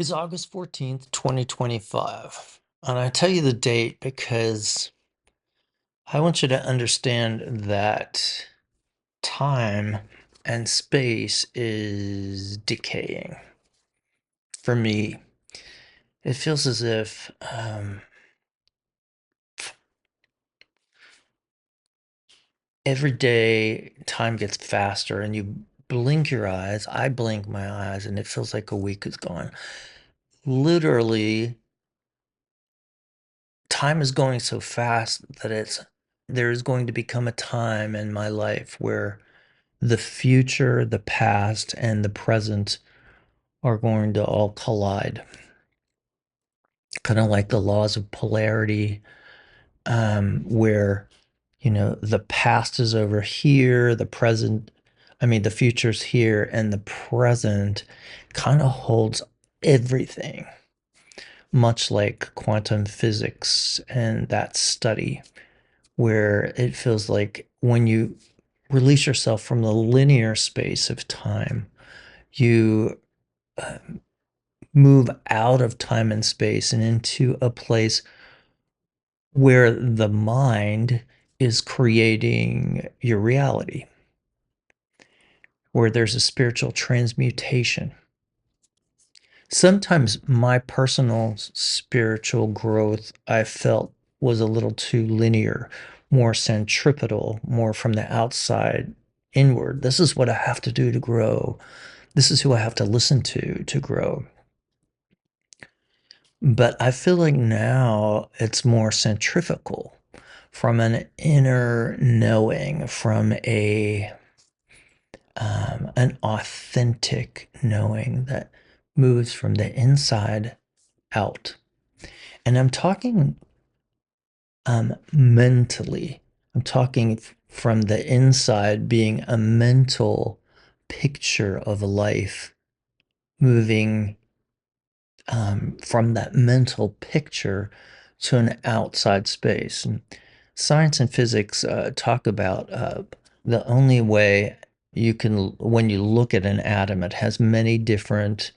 Is August 14th, 2025. And I tell you the date because I want you to understand that time and space is decaying. For me, it feels as if every day time gets faster and you blink your eyes. I blink my eyes and it feels like a week is gone. Literally, time is going so fast that there's going to become a time in my life where the future, the past, and the present are going to all collide. Kind of like the laws of polarity, where, the past is over here, the future's here, and the present kind of holds everything, much like quantum physics and that study, where it feels like when you release yourself from the linear space of time, you uh, move out of time and space and into a place where the mind is creating your reality, where there's a spiritual transmutation. Sometimes my personal spiritual growth I felt was a little too linear, more centripetal, more from the outside inward. This is what I have to do to grow. This is who I have to listen to grow. But I feel like now it's more centrifugal from an inner knowing, from an authentic knowing that moves from the inside out. And I'm talking mentally. I'm talking from the inside, being a mental picture of life, moving from that mental picture to an outside space. And science and physics talk about the only way when you look at an atom, it has many different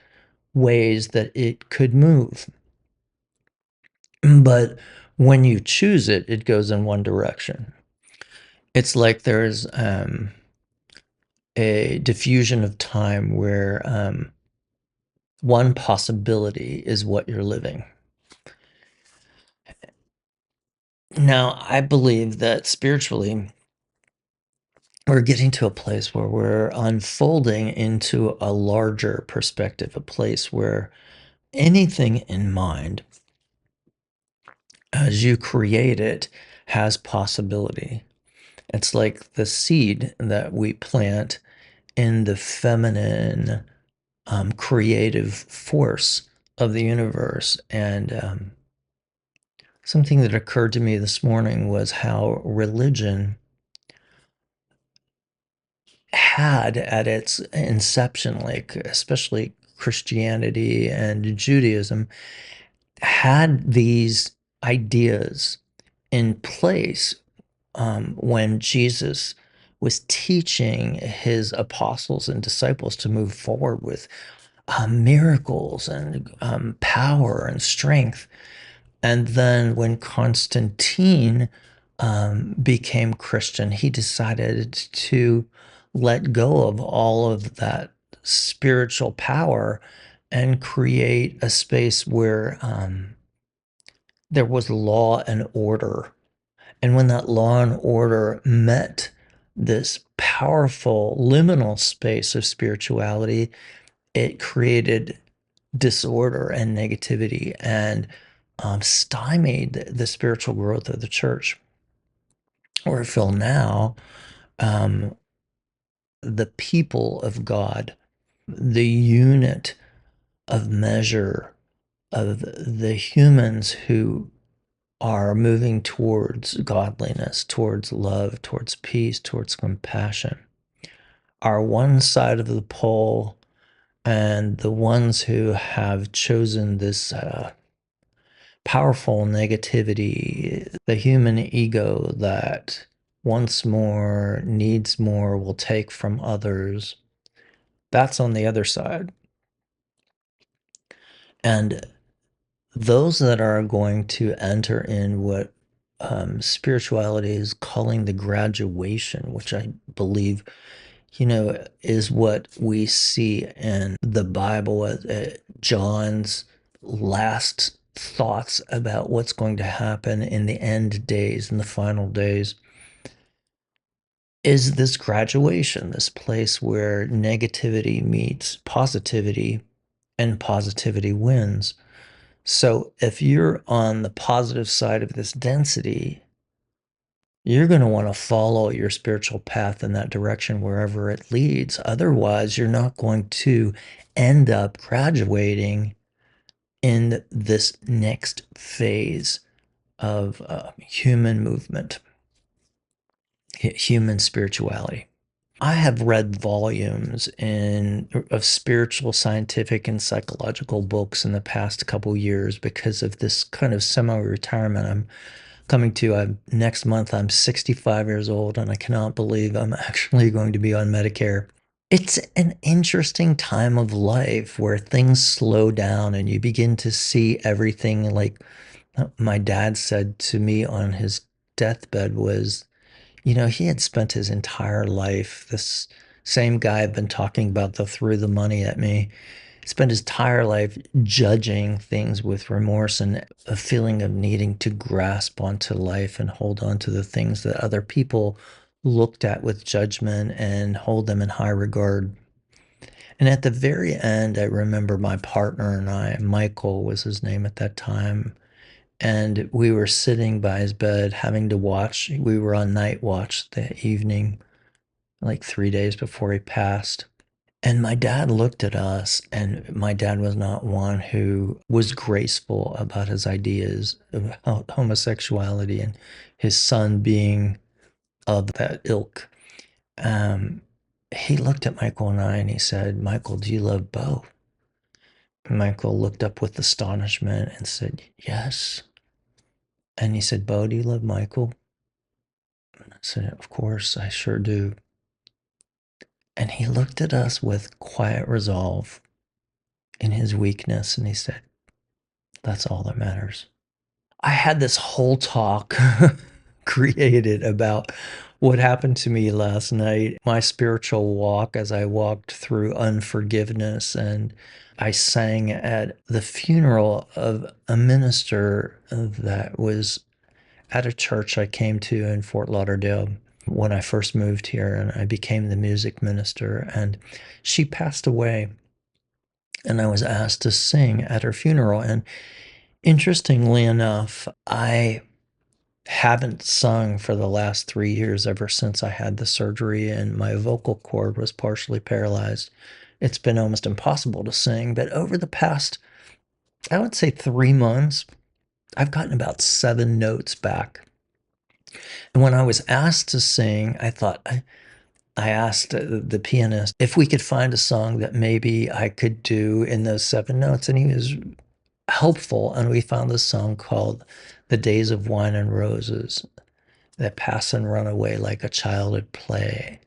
ways that it could move. But when you choose it, it goes in one direction. It's like there's a diffusion of time where one possibility is what you're living. Now, I believe that spiritually, we're getting to a place where we're unfolding into a larger perspective, a place where anything in mind, as you create it, has possibility. It's like the seed that we plant in the feminine, creative force of the universe. And something that occurred to me this morning was how religion had at its inception, like especially Christianity and Judaism, had these ideas in place when Jesus was teaching his apostles and disciples to move forward with miracles and power and strength. And then when Constantine became Christian, he decided to let go of all of that spiritual power and create a space where there was law and order. And when that law and order met this powerful liminal space of spirituality, it created disorder and negativity and stymied the spiritual growth of the church. Or I feel now, um, the people of God, the unit of measure of the humans who are moving towards godliness, towards love, towards peace, towards compassion, are one side of the pole, and the ones who have chosen this powerful negativity, the human ego that wants more, needs more, will take from others. That's on the other side. And those that are going to enter in what spirituality is calling the graduation, which I believe, is what we see in the Bible, John's last thoughts about what's going to happen in the end days, in the final days, is this graduation, this place where negativity meets positivity and positivity wins. So if you're on the positive side of this density, you're going to want to follow your spiritual path in that direction wherever it leads. Otherwise, you're not going to end up graduating in this next phase of human movement, human spirituality. I have read volumes of spiritual, scientific, and psychological books in the past couple years because of this kind of semi-retirement I'm coming to. Next month, I'm 65 years old, and I cannot believe I'm actually going to be on Medicare. It's an interesting time of life where things slow down and you begin to see everything like my dad said to me on his deathbed was, he had spent his entire life, this same guy I've been talking about that threw the money at me, spent his entire life judging things with remorse and a feeling of needing to grasp onto life and hold on to the things that other people looked at with judgment and hold them in high regard. And at the very end, I remember my partner and I, Michael was his name at that time, and we were sitting by his bed having to watch. We were on night watch that evening, like 3 days before he passed. And my dad looked at us, and my dad was not one who was graceful about his ideas about homosexuality and his son being of that ilk. Um, he looked at Michael and I and he said, "Michael, do you love Bo?" Michael looked up with astonishment and said, "Yes." And he said, "Bo, do you love Michael?" And I said, "Of course, I sure do." And he looked at us with quiet resolve in his weakness and he said, "That's all that matters." I had this whole talk created about what happened to me last night, my spiritual walk as I walked through unforgiveness. And I sang at the funeral of a minister that was at a church I came to in Fort Lauderdale when I first moved here, and I became the music minister. And she passed away, and I was asked to sing at her funeral. And interestingly enough, I haven't sung for the last 3 years ever since I had the surgery and my vocal cord was partially paralyzed. It's been almost impossible to sing, but over the past, I would say 3 months, I've gotten about 7 notes back. And when I was asked to sing, I asked the pianist if we could find a song that maybe I could do in those 7 notes, and he was helpful. And we found this song called "The Days of Wine and Roses," that pass and run away like a child at play,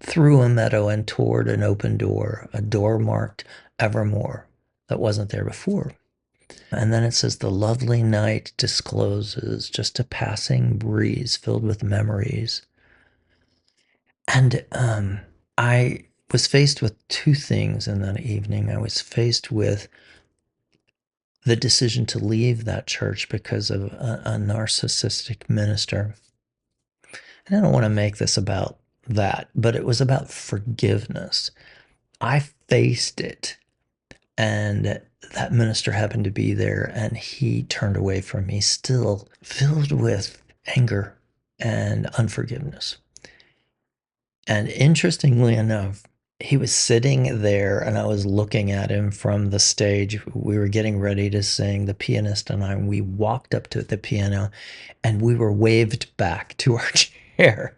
through a meadow and toward an open door, a door marked evermore that wasn't there before. And then it says, "The lovely night discloses just a passing breeze filled with memories." And I was faced with two things in that evening. I was faced with the decision to leave that church because of a narcissistic minister. And I don't want to make this about that, but it was about forgiveness. I faced it, and that minister happened to be there, and he turned away from me, still filled with anger and unforgiveness. And interestingly enough, he was sitting there and I was looking at him from the stage. We were getting ready to sing, the pianist and I, and we walked up to the piano and we were waved back to our chair.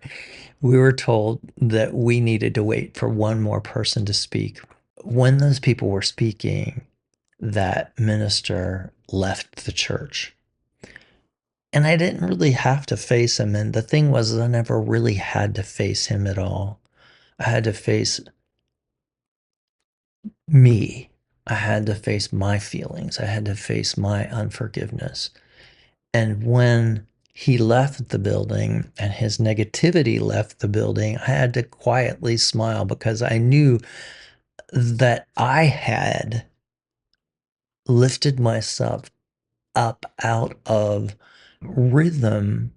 We were told that we needed to wait for one more person to speak. When those people were speaking, that minister left the church. And I didn't really have to face him. And the thing was, I never really had to face him at all. I had to face me. I had to face my feelings. I had to face my unforgiveness. And when he left the building and his negativity left the building, I had to quietly smile because I knew that I had lifted myself up out of rhythm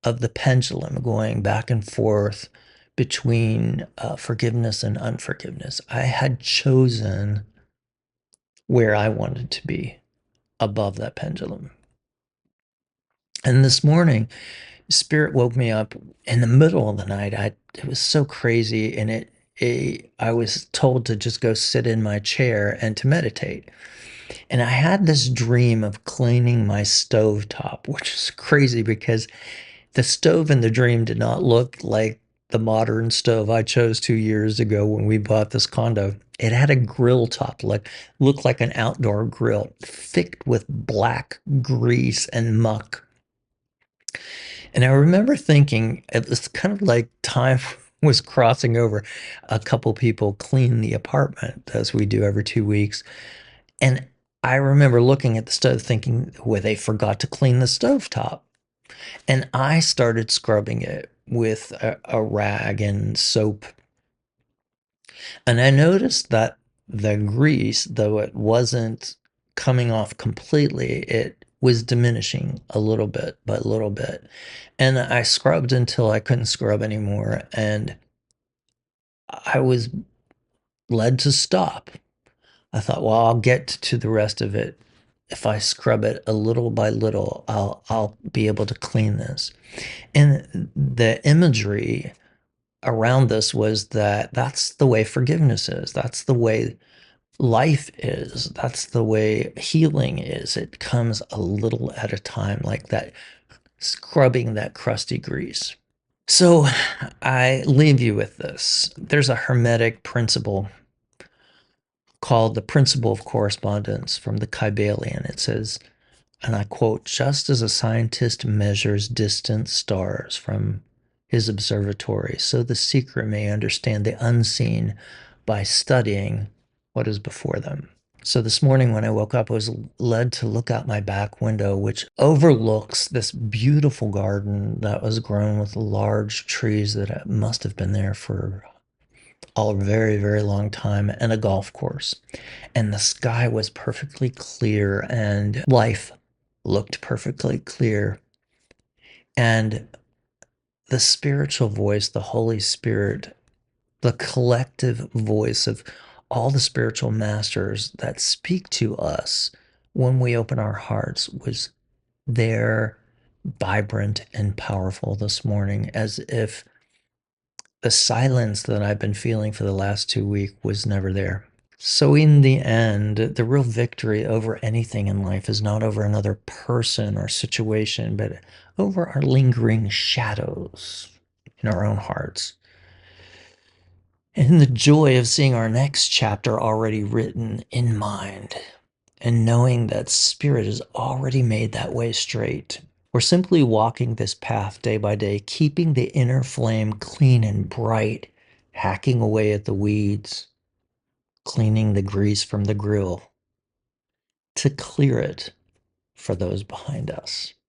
of the pendulum going back and forth between forgiveness and unforgiveness. I had chosen where I wanted to be above that pendulum. And this morning, Spirit woke me up in the middle of the night. It was so crazy, and I was told to just go sit in my chair and to meditate. And I had this dream of cleaning my stove top, which is crazy because the stove in the dream did not look like the modern stove I chose 2 years ago when we bought this condo. It had a grill top, like looked like an outdoor grill, thick with black grease and muck. And I remember thinking it was kind of like time was crossing over. A couple people clean the apartment as we do every 2 weeks. And I remember looking at the stove thinking, well, they forgot to clean the stove top. And I started scrubbing it with a rag and soap. And I noticed that the grease, though it wasn't coming off completely, it was diminishing a little bit by little bit. And I scrubbed until I couldn't scrub anymore. And I was led to stop. I thought, well, I'll get to the rest of it. If I scrub it a little by little, I'll be able to clean this. And the imagery around this was that that's the way forgiveness is. That's the way life is. That's the way healing is. It comes a little at a time, like that scrubbing that crusty grease. So I leave you with this. There's a Hermetic principle called the principle of correspondence from the Kybalion. It says, and I quote, just as a scientist measures distant stars from his observatory, so the seeker may understand the unseen by studying what is before them. So this morning when I woke up, I was led to look out my back window, which overlooks this beautiful garden that was grown with large trees that must have been there for a very, very long time, and a golf course. And the sky was perfectly clear, and life looked perfectly clear. And the spiritual voice, the Holy Spirit, the collective voice of all the spiritual masters that speak to us when we open our hearts was there, vibrant and powerful this morning, as if the silence that I've been feeling for the last 2 weeks was never there. So in the end, the real victory over anything in life is not over another person or situation, but over our lingering shadows in our own hearts. And the joy of seeing our next chapter already written in mind and knowing that Spirit has already made that way straight. We're simply walking this path day by day, keeping the inner flame clean and bright, hacking away at the weeds, cleaning the grease from the grill to clear it for those behind us.